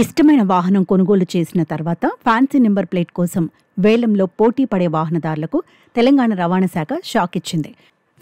ఇష్టమైన వాహనం కొనుగోలు చేసిన తర్వాత ఫ్యాన్సీ నెంబర్ ప్లేట్ కోసం వేలంలో పోటీ పడే వాహనదారులకు తెలంగాణ రవాణా శాఖ షాక్ ఇచ్చింది.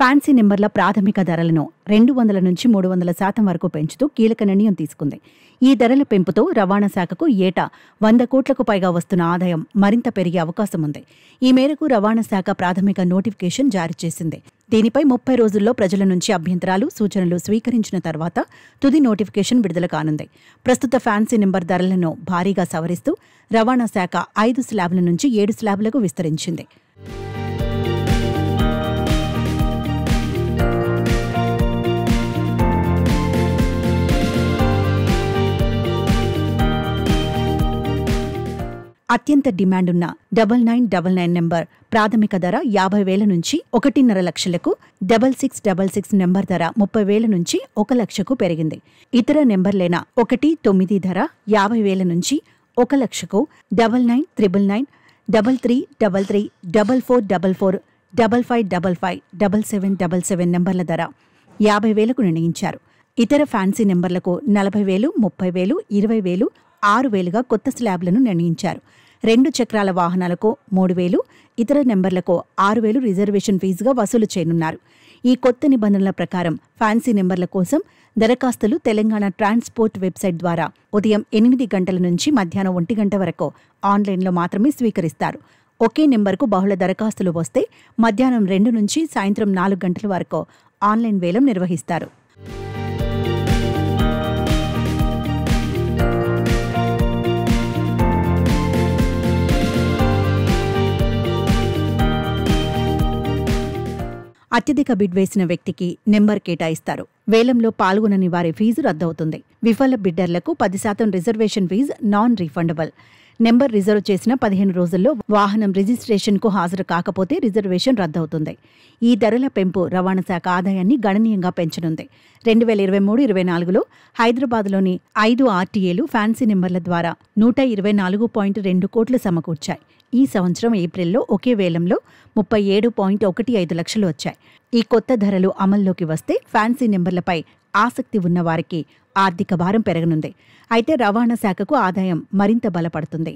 ఫ్యాన్సీ నెంబర్ల ప్రాథమిక ధరలను 200 నుంచి 300% వరకు పెంచుతూ కీలక నిర్ణయం తీసుకుంది. ఈ ధరల పెంపుతో రవాణా శాఖకు ఏటా 100 కోట్లకు పైగా వస్తున్న ఆదాయం మరింత పెరిగే అవకాశం ఉంది. ఈ మేరకు రవాణా శాఖ ప్రాథమిక నోటిఫికేషన్ జారీ చేసింది. దీనిపై 30 రోజుల్లో ప్రజల నుంచి అభ్యంతరాలు, సూచనలు స్వీకరించిన తర్వాత తుది నోటిఫికేషన్ విడుదల కానుంది. ప్రస్తుత ఫ్యాన్సీ నెంబర్ ధరలను భారీగా సవరిస్తూ రవాణా శాఖ 5 స్లాబ్ల నుంచి 7 స్లాబ్లకు విస్తరించింది. అత్యంత డిమాండున్న 9999 నెంబర్ ప్రాథమిక ధర 50,000 నుంచి 1.5 లక్షలకు, 6666 నెంబర్ ధర 30,000 నుంచి 1 లక్షకు పెరిగింది. ఇతర నెంబర్లైన 19 ధర 50,000 నుంచి 1 లక్షకు, 9999, 3333, 4444, 5555, 7777 నెంబర్ల ధర 50,000కు నిర్ణయించారు. ఇతర ఫ్యాన్సీ నెంబర్లకు 40,000, 30,000, 20,000, 6,000గా కొత్త స్లాబ్లను నిర్ణయించారు. 2 చక్రాల వాహనాలకు 3,000, ఇతర నెంబర్లకు 6,000 రిజర్వేషన్ ఫీజుగా వసూలు చేయనున్నారు. ఈ కొత్త నిబంధనల ప్రకారం ఫ్యాన్సీ నెంబర్ల కోసం దరఖాస్తులు తెలంగాణ ట్రాన్స్పోర్ట్ వెబ్సైట్ ద్వారా ఉదయం 8 గంటల నుంచి మధ్యాహ్నం 1 గంట వరకు ఆన్లైన్లో మాత్రమే స్వీకరిస్తారు. ఒకే నెంబర్కు బహుళ దరఖాస్తులు వస్తే మధ్యాహ్నం 2 నుంచి సాయంత్రం 4 గంటల వరకు ఆన్లైన్ వేలం నిర్వహిస్తారు. అత్యధిక బిడ్ వేసిన వ్యక్తికి నెంబర్ కేటాయిస్తారు. వేలంలో పాల్గొనని వారి ఫీజు రద్దవుతుంది. విఫల బిడ్డర్లకు 10% reservation fee non refundable. Number reserve చేసిన 15 రోజుల్లో వాహనం రిజిస్ట్రేషన్కు హాజరు కాకపోతే రిజర్వేషన్ రద్దవుతుంది. ఈ ధరల పెంపు రవాణా శాఖ ఆదాయాన్ని గణనీయంగా పెంచనుంది. 2023-24లో హైదరాబాద్లోని 5 ఆర్టీఏలు ఫ్యాన్సీ నెంబర్ల ద్వారా 124.2 కోట్లు సమకూర్చాయి. ఈ సంవత్సరం ఏప్రిల్లో ఒకే వేలంలో 37.15 లక్షలు వచ్చాయి. ఈ కొత్త ధరలు అమల్లోకి వస్తే ఫ్యాన్సీ నెంబర్లపై ఆసక్తి ఉన్నవారికి ఆర్థిక భారం పెరగనుంది. అయితే రవాణా శాఖకు ఆదాయం మరింత బలపడుతుంది.